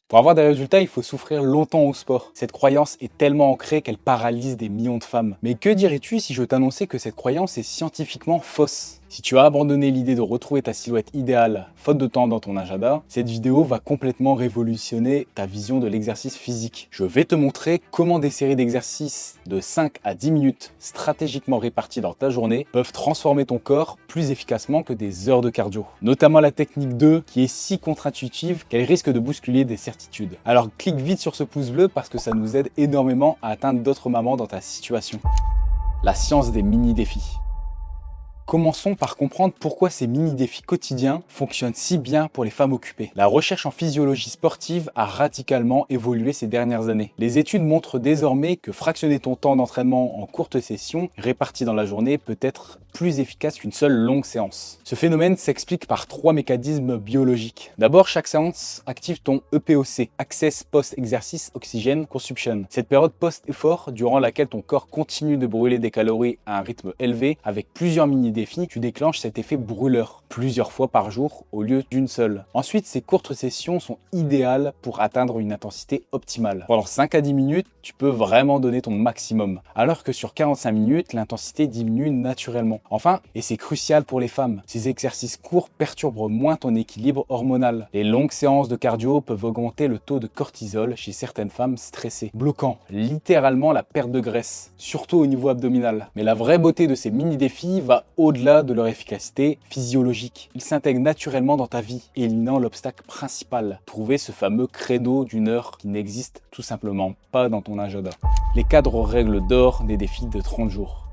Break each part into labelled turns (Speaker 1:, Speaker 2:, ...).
Speaker 1: Pour avoir des résultats, il faut souffrir longtemps au sport. Cette croyance est tellement ancrée qu'elle paralyse des millions de femmes. Mais que dirais-tu si je t'annonçais que cette croyance est scientifiquement fausse? Si tu as abandonné l'idée de retrouver ta silhouette idéale, faute de temps dans ton agenda, cette vidéo va complètement révolutionner ta vision de l'exercice physique. Je vais te montrer comment des séries d'exercices de 5 à 10 minutes stratégiquement réparties dans ta journée peuvent transformer ton corps plus efficacement que des heures de cardio. Notamment la technique 2 qui est si contre-intuitive qu'elle risque de bousculer des certitudes. Alors clique vite sur ce pouce bleu parce que ça nous aide énormément à atteindre d'autres mamans dans ta situation. La science des mini-défis. Commençons par comprendre pourquoi ces mini-défis quotidiens fonctionnent si bien pour les femmes occupées. La recherche en physiologie sportive a radicalement évolué ces dernières années. Les études montrent désormais que fractionner ton temps d'entraînement en courtes sessions réparties dans la journée peut être plus efficace qu'une seule longue séance. Ce phénomène s'explique par 3 mécanismes biologiques. D'abord, chaque séance active ton EPOC, Access Post-Exercice Oxygen Consumption. Cette période post-effort, durant laquelle ton corps continue de brûler des calories à un rythme élevé, avec plusieurs mini-défis, tu déclenches cet effet brûleur plusieurs fois par jour au lieu d'une seule. Ensuite, ces courtes sessions sont idéales pour atteindre une intensité optimale. Pendant 5 à 10 minutes, tu peux vraiment donner ton maximum, alors que sur 45 minutes, l'intensité diminue naturellement. Enfin, et c'est crucial pour les femmes, ces exercices courts perturbent moins ton équilibre hormonal. Les longues séances de cardio peuvent augmenter le taux de cortisol chez certaines femmes stressées, bloquant littéralement la perte de graisse, surtout au niveau abdominal. Mais la vraie beauté de ces mini-défis va au-delà de leur efficacité physiologique. Ils s'intègrent naturellement dans ta vie, éliminant l'obstacle principal, trouver ce fameux créneau d'une heure qui n'existe tout simplement pas dans ton agenda. Les cadres règles d'or des défis de 30 jours.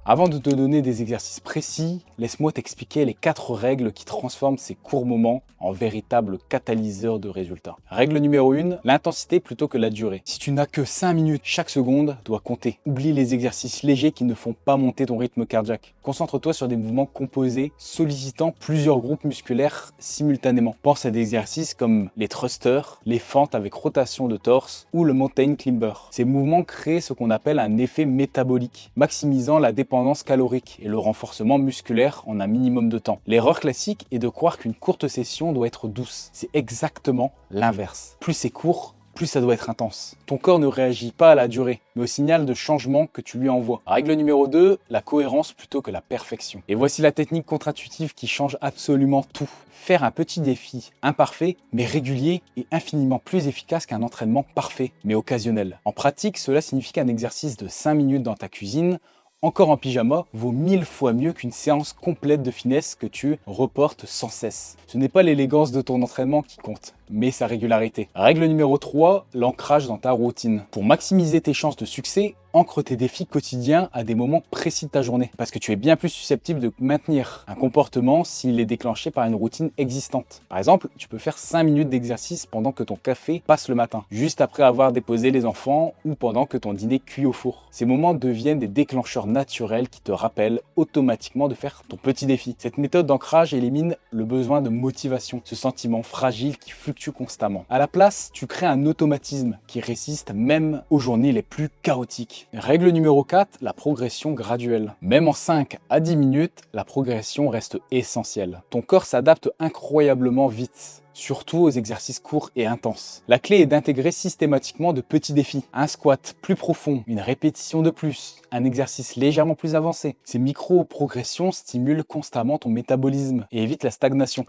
Speaker 1: Avant de te donner des exercices précis, laisse-moi t'expliquer les 4 règles qui transforment ces courts moments en véritables catalyseurs de résultats. Règle numéro 1, l'intensité plutôt que la durée. Si tu n'as que 5 minutes, chaque seconde doit compter. Oublie les exercices légers qui ne font pas monter ton rythme cardiaque. Concentre-toi sur des mouvements composés, sollicitant plusieurs groupes musculaires simultanément. Pense à des exercices comme les thrusters, les fentes avec rotation de torse ou le mountain climber. Ces mouvements créent ce qu'on appelle un effet métabolique, maximisant la dépendance calorique et le renforcement musculaire en un minimum de temps. L'erreur classique est de croire qu'une courte session doit être douce. C'est exactement l'inverse. Plus c'est court, plus ça doit être intense. Ton corps ne réagit pas à la durée, mais au signal de changement que tu lui envoies. Règle numéro 2, la cohérence plutôt que la perfection. Et voici la technique contre-intuitive qui change absolument tout. Faire un petit défi imparfait, mais régulier, est infiniment plus efficace qu'un entraînement parfait, mais occasionnel. En pratique, cela signifie qu'un exercice de 5 minutes dans ta cuisine, encore en pyjama, vaut 1000 fois mieux qu'une séance complète de finesse que tu reportes sans cesse. Ce n'est pas l'élégance de ton entraînement qui compte, mais sa régularité. Règle numéro 3, l'ancrage dans ta routine. Pour maximiser tes chances de succès, ancre tes défis quotidiens à des moments précis de ta journée. Parce que tu es bien plus susceptible de maintenir un comportement s'il est déclenché par une routine existante. Par exemple, tu peux faire 5 minutes d'exercice pendant que ton café passe le matin, juste après avoir déposé les enfants ou pendant que ton dîner cuit au four. Ces moments deviennent des déclencheurs naturels qui te rappellent automatiquement de faire ton petit défi. Cette méthode d'ancrage élimine le besoin de motivation, ce sentiment fragile qui fluctue constamment. À la place, tu crées un automatisme qui résiste même aux journées les plus chaotiques. Règle numéro 4, la progression graduelle. Même en 5 à 10 minutes, la progression reste essentielle. Ton corps s'adapte incroyablement vite, surtout aux exercices courts et intenses. La clé est d'intégrer systématiquement de petits défis. Un squat plus profond, une répétition de plus, un exercice légèrement plus avancé. Ces micro-progressions stimulent constamment ton métabolisme et évitent la stagnation.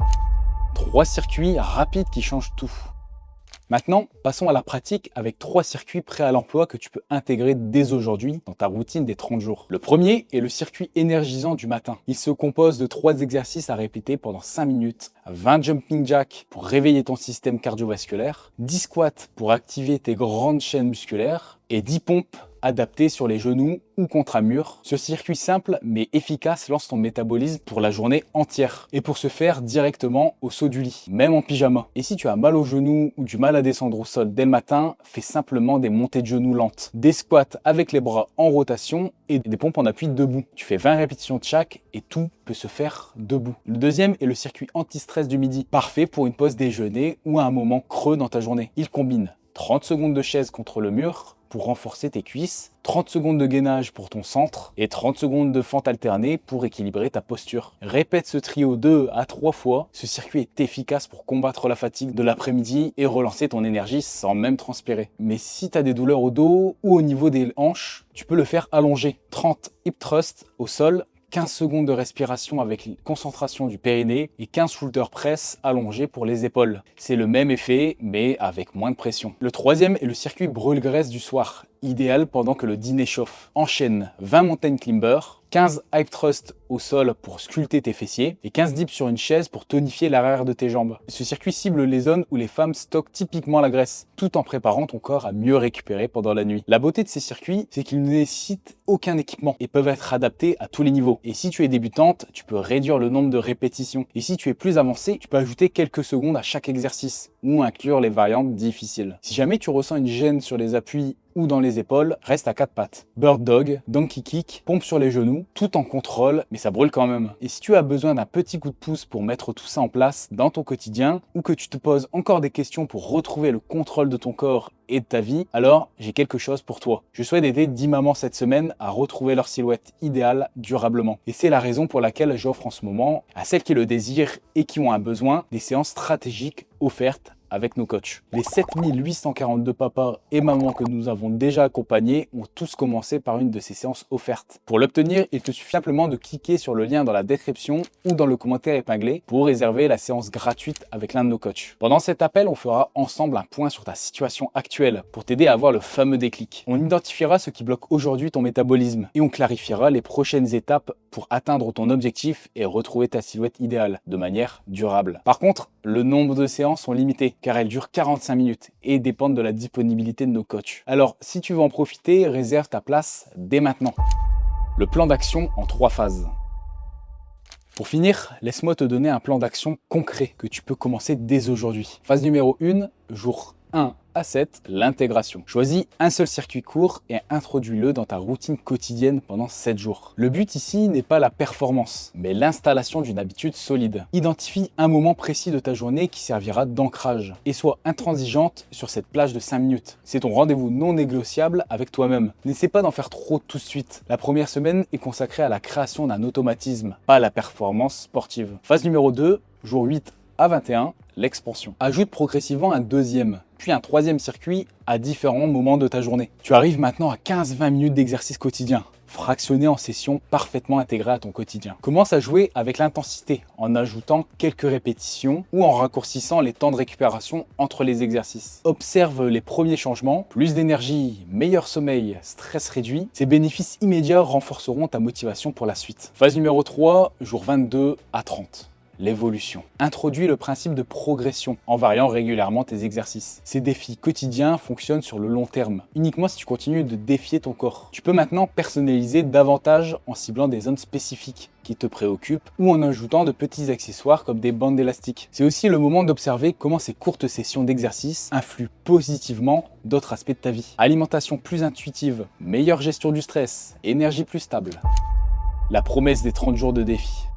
Speaker 1: 3 circuits rapides qui changent tout. Maintenant, passons à la pratique avec 3 circuits prêts à l'emploi que tu peux intégrer dès aujourd'hui dans ta routine des 30 jours. Le premier est le circuit énergisant du matin. Il se compose de 3 exercices à répéter pendant 5 minutes, 20 jumping jacks pour réveiller ton système cardiovasculaire, 10 squats pour activer tes grandes chaînes musculaires et 10 pompes adaptées sur les genoux ou contre un mur. Ce circuit simple mais efficace lance ton métabolisme pour la journée entière et pour se faire directement au saut du lit, même en pyjama. Et si tu as mal aux genoux ou du mal à descendre au sol dès le matin, fais simplement des montées de genoux lentes, des squats avec les bras en rotation et des pompes en appui debout. Tu fais 20 répétitions de chaque et tout peut se faire debout. Le deuxième est le circuit anti-stress du midi, parfait pour une pause déjeuner ou à un moment creux dans ta journée. Il combine 30 secondes de chaise contre le mur pour renforcer tes cuisses, 30 secondes de gainage pour ton centre et 30 secondes de fente alternée pour équilibrer ta posture. Répète ce trio 2 à 3 fois. Ce circuit est efficace pour combattre la fatigue de l'après-midi et relancer ton énergie sans même transpirer. Mais si tu as des douleurs au dos ou au niveau des hanches, tu peux le faire allongé. 30 hip thrusts au sol, 15 secondes de respiration avec concentration du périnée et 15 shoulder press allongés pour les épaules. C'est le même effet, mais avec moins de pression. Le troisième est le circuit brûle-graisse du soir, idéal pendant que le dîner chauffe. Enchaîne 20 mountain climbers, 15 hip thrusts au sol pour sculpter tes fessiers et 15 dips sur une chaise pour tonifier l'arrière de tes jambes. Ce circuit cible les zones où les femmes stockent typiquement la graisse, tout en préparant ton corps à mieux récupérer pendant la nuit. La beauté de ces circuits, c'est qu'ils ne nécessitent aucun équipement et peuvent être adaptés à tous les niveaux. Et si tu es débutante, tu peux réduire le nombre de répétitions. Et si tu es plus avancé, tu peux ajouter quelques secondes à chaque exercice ou inclure les variantes difficiles. Si jamais tu ressens une gêne sur les appuis ou dans les épaules, reste à 4 pattes. Bird dog, donkey kick, pompe sur les genoux, tout en contrôle, mais ça brûle quand même. Et si tu as besoin d'un petit coup de pouce pour mettre tout ça en place dans ton quotidien, ou que tu te poses encore des questions pour retrouver le contrôle de ton corps et de ta vie, alors j'ai quelque chose pour toi. Je souhaite aider 10 mamans cette semaine à retrouver leur silhouette idéale durablement. Et c'est la raison pour laquelle j'offre en ce moment à celles qui le désirent et qui ont un besoin des séances stratégiques offertes avec nos coachs. Les 7842 papas et mamans que nous avons déjà accompagnés ont tous commencé par une de ces séances offertes. Pour l'obtenir, il te suffit simplement de cliquer sur le lien dans la description ou dans le commentaire épinglé pour réserver la séance gratuite avec l'un de nos coachs. Pendant cet appel, on fera ensemble un point sur ta situation actuelle pour t'aider à avoir le fameux déclic. On identifiera ce qui bloque aujourd'hui ton métabolisme et on clarifiera les prochaines étapes pour atteindre ton objectif et retrouver ta silhouette idéale de manière durable. Par contre, le nombre de séances sont limitées car elles durent 45 minutes et dépendent de la disponibilité de nos coachs. Alors, si tu veux en profiter, réserve ta place dès maintenant. Le plan d'action en 3 phases. Pour finir, laisse-moi te donner un plan d'action concret que tu peux commencer dès aujourd'hui. Phase numéro 1, jour 1 à 7, l'intégration. Choisis un seul circuit court et introduis-le dans ta routine quotidienne pendant 7 jours. Le but ici n'est pas la performance, mais l'installation d'une habitude solide. Identifie un moment précis de ta journée qui servira d'ancrage et sois intransigeante sur cette plage de 5 minutes. C'est ton rendez-vous non négociable avec toi-même. N'essaie pas d'en faire trop tout de suite. La première semaine est consacrée à la création d'un automatisme, pas à la performance sportive. Phase numéro 2, jour 8 à 21, l'expansion. Ajoute progressivement un deuxième, puis un troisième circuit à différents moments de ta journée. Tu arrives maintenant à 15-20 minutes d'exercice quotidien, fractionné en sessions parfaitement intégrées à ton quotidien. Commence à jouer avec l'intensité en ajoutant quelques répétitions ou en raccourcissant les temps de récupération entre les exercices. Observe les premiers changements, plus d'énergie, meilleur sommeil, stress réduit. Ces bénéfices immédiats renforceront ta motivation pour la suite. Phase numéro 3, jour 22 à 30. L'évolution. Introduis le principe de progression en variant régulièrement tes exercices. Ces défis quotidiens fonctionnent sur le long terme, uniquement si tu continues de défier ton corps. Tu peux maintenant personnaliser davantage en ciblant des zones spécifiques qui te préoccupent ou en ajoutant de petits accessoires comme des bandes élastiques. C'est aussi le moment d'observer comment ces courtes sessions d'exercice influent positivement d'autres aspects de ta vie. Alimentation plus intuitive, meilleure gestion du stress, énergie plus stable. La promesse des 30 jours de défi.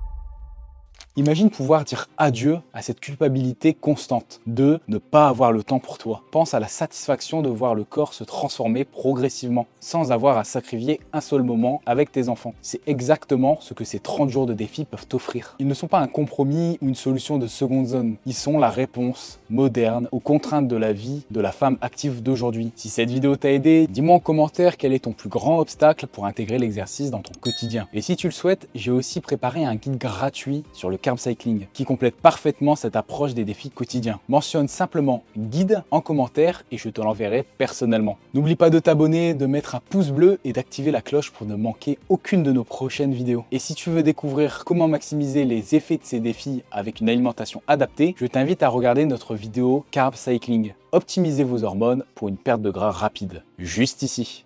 Speaker 1: Imagine pouvoir dire adieu à cette culpabilité constante de ne pas avoir le temps pour toi. Pense à la satisfaction de voir le corps se transformer progressivement sans avoir à sacrifier un seul moment avec tes enfants. C'est exactement ce que ces 30 jours de défi peuvent t'offrir. Ils ne sont pas un compromis ou une solution de seconde zone. Ils sont la réponse moderne aux contraintes de la vie de la femme active d'aujourd'hui. Si cette vidéo t'a aidé, dis-moi en commentaire quel est ton plus grand obstacle pour intégrer l'exercice dans ton quotidien. Et si tu le souhaites, j'ai aussi préparé un guide gratuit sur le carb cycling qui complète parfaitement cette approche des défis quotidiens. Mentionne simplement guide en commentaire et je te l'enverrai personnellement. N'oublie pas de t'abonner, de mettre un pouce bleu et d'activer la cloche pour ne manquer aucune de nos prochaines vidéos. Et si tu veux découvrir comment maximiser les effets de ces défis avec une alimentation adaptée, je t'invite à regarder notre vidéo Carb Cycling. Optimisez vos hormones pour une perte de gras rapide, juste ici.